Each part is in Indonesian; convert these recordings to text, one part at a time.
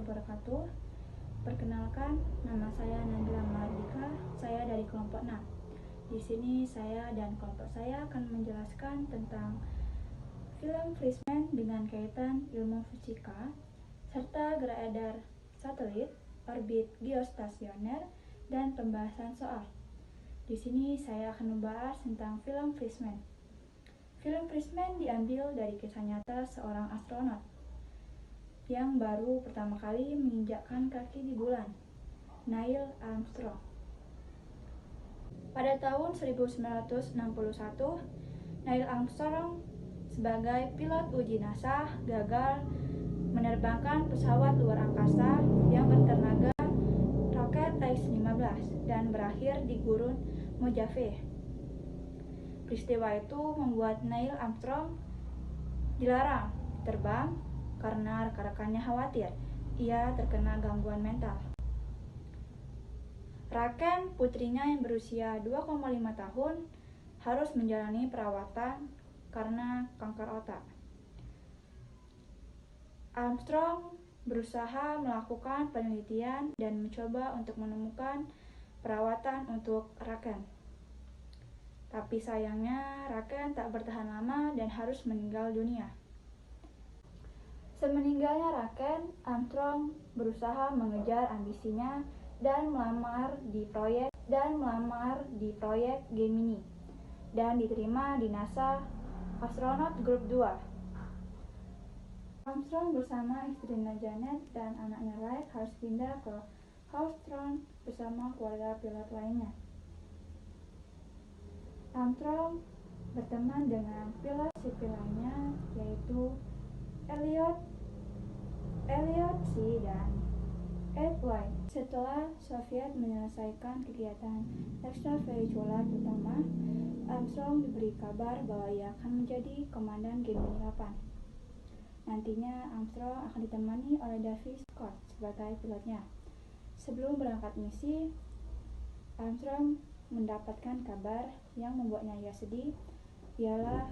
wabarakatuh. Perkenalkan, nama saya Nabila Mardika, saya dari kelompok 6. Di sini saya dan kelompok saya akan menjelaskan tentang film Fleischmann dengan kaitan ilmu fisika, serta gerak satelit, orbit geostasioner, dan pembahasan soal. Di sini saya akan membahas tentang film Fleischmann. Film Fleischmann diambil dari kisah nyata seorang astronot yang baru pertama kali menginjakkan kaki di bulan, Neil Armstrong. Pada tahun 1961, Neil Armstrong sebagai pilot uji NASA gagal menerbangkan pesawat luar angkasa yang bertenaga roket X-15 dan berakhir di gurun Mojave. Peristiwa itu membuat Neil Armstrong dilarang terbang karena rekan-rekannya khawatir ia terkena gangguan mental. Raken, putrinya yang berusia 2,5 tahun, harus menjalani perawatan karena kanker otak. Armstrong berusaha melakukan penelitian dan mencoba untuk menemukan perawatan untuk Raken. Tapi sayangnya Raken tak bertahan lama dan harus meninggal dunia. Semeninggalnya Raken, Armstrong berusaha mengejar ambisinya dan melamar di proyek Gemini dan diterima di NASA Astronaut Group 2. Armstrong bersama istrinya Janet dan anaknya Wright harus pindah ke Houston bersama keluarga pilot lainnya. Armstrong berteman dengan pilot sipil lainnya yaitu Elliot C. dan Ed White. Setelah Soviet menyelesaikan kegiatan ekstravehicular pertama, Armstrong diberi kabar bahwa ia akan menjadi komandan Gemini 8. Nantinya Armstrong akan ditemani oleh David Scott sebagai pilotnya. Sebelum berangkat misi, Armstrong mendapatkan kabar yang membuatnya ia sedih, ialah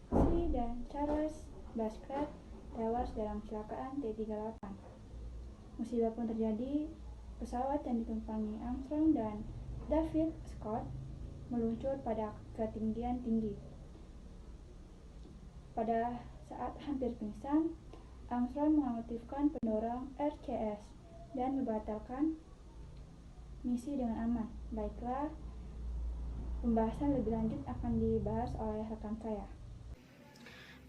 C dan Charles Basket tewas dalam kecelakaan T-38. Musibah pun terjadi, pesawat yang ditumpangi Armstrong dan David Scott meluncur pada ketinggian tinggi. Pada saat hampir pingsan, Armstrong mengaktifkan pendorong RCS dan membatalkan misi dengan aman. Baiklah, pembahasan lebih lanjut akan dibahas oleh rekan saya.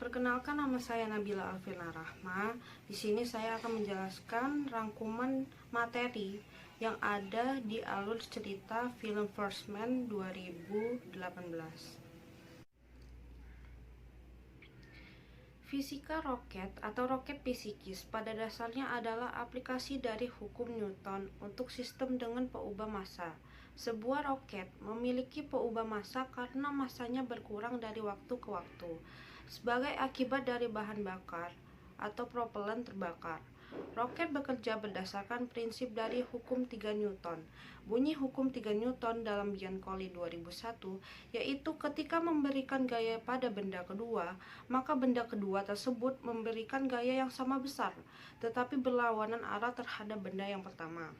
Perkenalkan, nama saya Nabila Alvina Rahma. Di sini saya akan menjelaskan rangkuman materi yang ada di alur cerita film Fleischmann 2018. Fisika roket atau roket fisikis pada dasarnya adalah aplikasi dari hukum Newton untuk sistem dengan peubah massa. Sebuah roket memiliki peubah massa karena massanya berkurang dari waktu ke waktu sebagai akibat dari bahan bakar atau propelan terbakar. Roket bekerja berdasarkan prinsip dari hukum 3 Newton. Bunyi hukum 3 Newton dalam Biancoli 2001 yaitu ketika memberikan gaya pada benda kedua, maka benda kedua tersebut memberikan gaya yang sama besar, tetapi berlawanan arah terhadap benda yang pertama.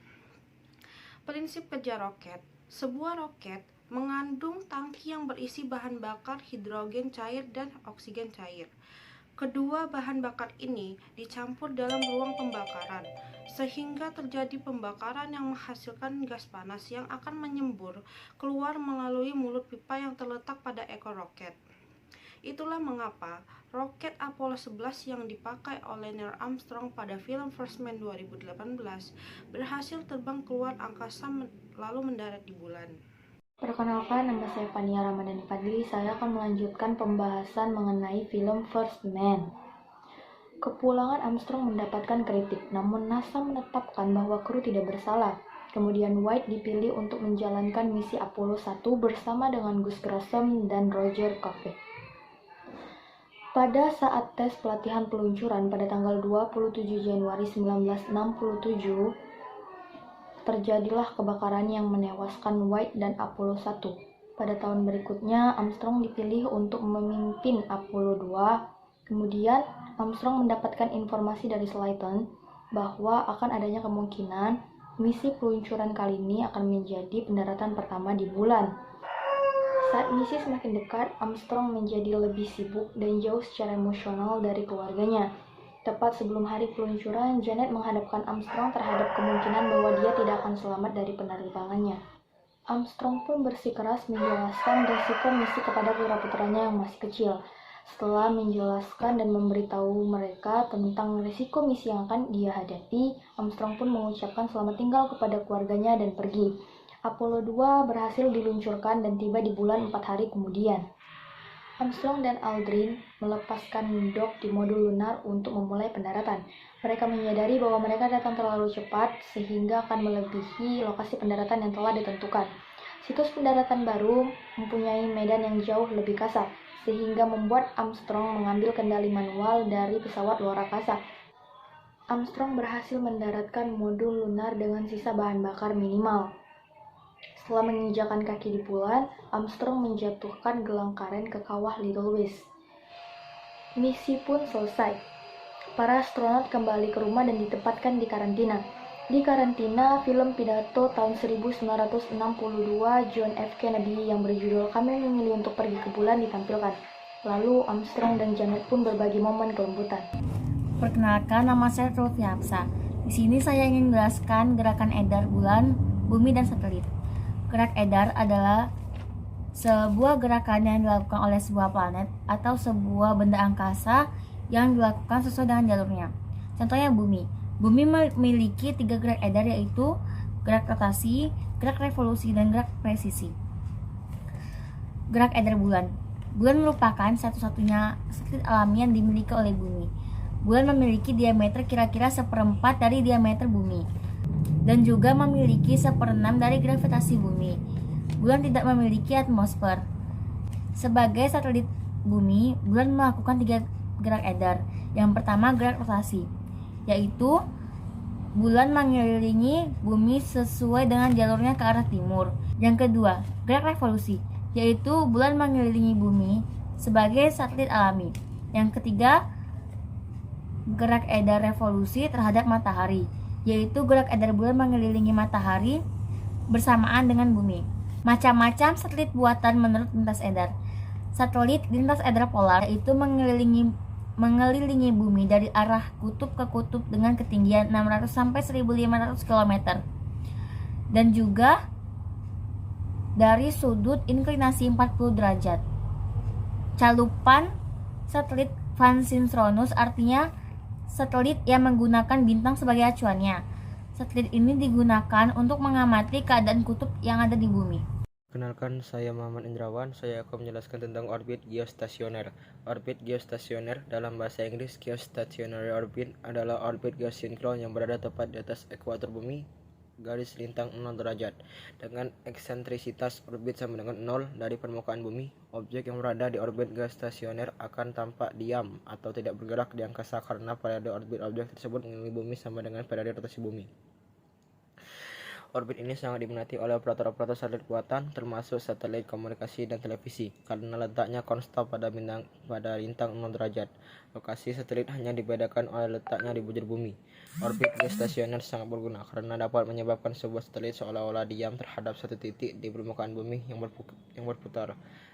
Prinsip kerja roket. Sebuah roket mengandung tangki yang berisi bahan bakar hidrogen cair dan oksigen cair. Kedua bahan bakar ini dicampur dalam ruang pembakaran, sehingga terjadi pembakaran yang menghasilkan gas panas yang akan menyembur keluar melalui mulut pipa yang terletak pada ekor roket. Itulah mengapa roket Apollo 11 yang dipakai oleh Neil Armstrong pada film Fleischmann 2018 berhasil terbang keluar angkasa lalu mendarat di bulan. Perkenalkan, nama saya Fania Ramadhani Fadli. Saya akan melanjutkan pembahasan mengenai film Fleischmann. Kepulangan Armstrong mendapatkan kritik, namun NASA menetapkan bahwa kru tidak bersalah. Kemudian White dipilih untuk menjalankan misi Apollo 1 bersama dengan Gus Grissom dan Roger Covey. Pada saat tes pelatihan peluncuran pada tanggal 27 Januari 1967, terjadilah kebakaran yang menewaskan White dan Apollo 1. Pada tahun berikutnya, Armstrong dipilih untuk memimpin Apollo 2. Kemudian, Armstrong mendapatkan informasi dari Slayton bahwa akan adanya kemungkinan misi peluncuran kali ini akan menjadi pendaratan pertama di bulan. Saat misi semakin dekat, Armstrong menjadi lebih sibuk dan jauh secara emosional dari keluarganya. Tepat sebelum hari peluncuran, Janet menghadapkan Armstrong terhadap kemungkinan bahwa dia tidak akan selamat dari penerbangannya. Armstrong pun bersikeras menjelaskan risiko misi kepada putra-putranya yang masih kecil. Setelah menjelaskan dan memberitahu mereka tentang risiko misi yang akan dia hadapi, Armstrong pun mengucapkan selamat tinggal kepada keluarganya dan pergi. Apollo 2 berhasil diluncurkan dan tiba di bulan 4 hari kemudian. Armstrong dan Aldrin melepaskan dok di modul lunar untuk memulai pendaratan. Mereka menyadari bahwa mereka datang terlalu cepat sehingga akan melebihi lokasi pendaratan yang telah ditentukan. Situs pendaratan baru mempunyai medan yang jauh lebih kasar, sehingga membuat Armstrong mengambil kendali manual dari pesawat luar angkasa. Armstrong berhasil mendaratkan modul lunar dengan sisa bahan bakar minimal. Setelah menginjakan kaki di bulan, Armstrong menjatuhkan gelang karen ke kawah Little West. Misi pun selesai. Para astronot kembali ke rumah dan ditempatkan di karantina. Di karantina, film pidato tahun 1962 John F. Kennedy yang berjudul "Kami Memilih Untuk Pergi ke Bulan" ditampilkan. Lalu Armstrong dan Janet pun berbagi momen kelembutan. Perkenalkan, nama saya Tulfi Hapsa. Di sini saya ingin menjelaskan gerakan edar bulan, bumi, dan satelit. Gerak edar adalah sebuah gerakan yang dilakukan oleh sebuah planet atau sebuah benda angkasa yang dilakukan sesuai dengan jalurnya. Contohnya bumi. Bumi memiliki 3 gerak edar, yaitu gerak rotasi, gerak revolusi, dan gerak presisi. Gerak edar bulan. Bulan merupakan satu-satunya satelit alami yang dimiliki oleh bumi. Bulan memiliki diameter kira-kira 1/4 dari diameter bumi dan juga memiliki 1/6 dari gravitasi bumi. Bulan tidak memiliki atmosfer. Sebagai satelit bumi, bulan melakukan 3 gerak edar. Yang pertama, gerak rotasi, yaitu bulan mengelilingi bumi sesuai dengan jalurnya ke arah timur. Yang kedua, gerak revolusi, yaitu bulan mengelilingi bumi sebagai satelit alami. Yang ketiga, gerak edar revolusi terhadap matahari, yaitu gerak edar bulan mengelilingi matahari bersamaan dengan bumi. Macam-macam satelit buatan menurut lintas edar. Satelit lintas edar polar, yaitu mengelilingi bumi dari arah kutub ke kutub dengan ketinggian 600 sampai 1500 km dan juga dari sudut inklinasi 40 derajat. Calupan satelit Van Synchronous artinya satelit yang menggunakan bintang sebagai acuannya. Satelit ini digunakan untuk mengamati keadaan kutub yang ada di bumi. Kenalkan, saya Muhammad Indrawan. Saya akan menjelaskan tentang orbit geostasioner. Orbit geostasioner dalam bahasa Inggris, geostationary orbit, adalah orbit geosinkron yang berada tepat di atas ekuator bumi, garis lintang 0 derajat. Dengan eksentrisitas orbit sama dengan 0 dari permukaan bumi, objek yang berada di orbit geostasioner akan tampak diam atau tidak bergerak di angkasa karena periode orbit objek tersebut mengelilingi bumi sama dengan periode rotasi bumi. Orbit ini sangat diminati oleh operator-operator satelit buatan, termasuk satelit komunikasi dan televisi, karena letaknya konstan pada lintang 0 derajat. Lokasi satelit hanya dibedakan oleh letaknya di bujur bumi. Orbit geostasioner sangat berguna karena dapat menyebabkan sebuah satelit seolah-olah diam terhadap satu titik di permukaan bumi yang berputar.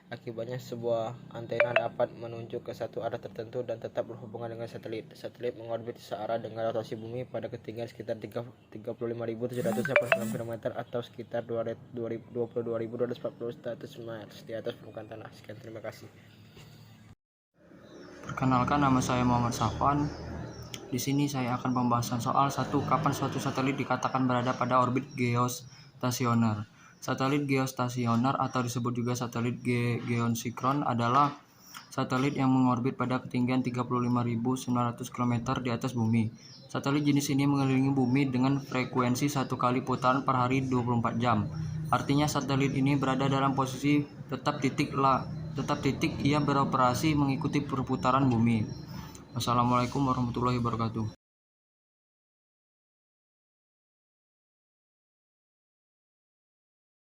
Akibatnya, sebuah antena dapat menunjuk ke satu arah tertentu dan tetap berhubungan dengan satelit. Satelit mengorbit searah dengan rotasi bumi pada ketinggian sekitar 35.789 km atau sekitar 22.240 status miles di atas permukaan tanah. Sekian, terima kasih. Perkenalkan, nama saya Muhammad Safwan. Di sini saya akan pembahasan soal kapan suatu satelit dikatakan berada pada orbit geostasioner. Satelit geostasioner atau disebut juga satelit geosinkron adalah satelit yang mengorbit pada ketinggian 35.900 km di atas bumi. Satelit jenis ini mengelilingi bumi dengan frekuensi 1 kali putaran per hari 24 jam. Artinya satelit ini berada dalam posisi tetap titik ia beroperasi mengikuti perputaran bumi. Wassalamualaikum warahmatullahi wabarakatuh.